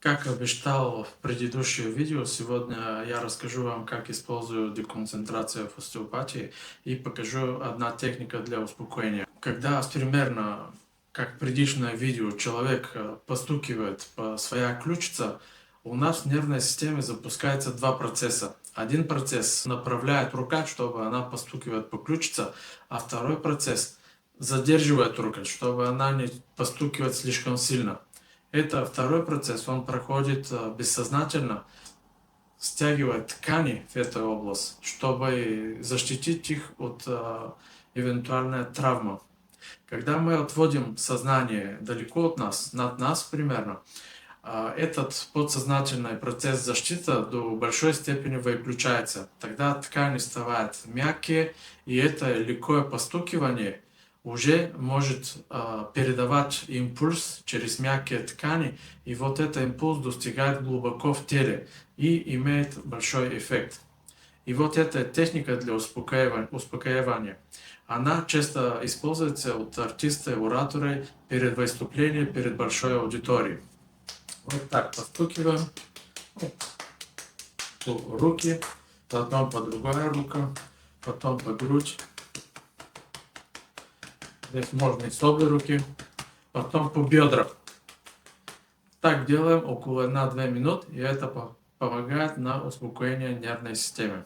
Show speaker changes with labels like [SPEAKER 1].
[SPEAKER 1] Как обещал в предыдущем видео, сегодня я расскажу вам, как использую деконцентрацию в остеопатии и покажу одна техника для успокоения. Когда примерно, как в предыдущем видео, человек постукивает по своей ключице, у нас в нервной системе запускается два процесса. Один процесс направляет рука, чтобы она постукивает по ключице, а второй процесс задерживает руку, чтобы она не постукивает слишком сильно. Это второй процесс, он проходит бессознательно, стягивает ткани в эту область, чтобы защитить их от эвентуальной травмы. Когда мы отводим сознание далеко от нас, над нас примерно, этот подсознательный процесс защиты до большой степени выключается. Тогда ткани становятся мягкие, и это легкое постукивание уже может передавать импульс через мягкие ткани, и вот этот импульс достигает глубоко в теле и имеет большой эффект. И вот эта техника для успокаивания, она часто используется от артистов, ораторов перед выступлением, перед большой аудиторией. Вот так постукиваем. По руки, потом по другая рука, потом по грудь. Здесь можно и с обе руки. Потом по бедрам. Так делаем около 1-2 минут, и это помогает на успокоение нервной системы.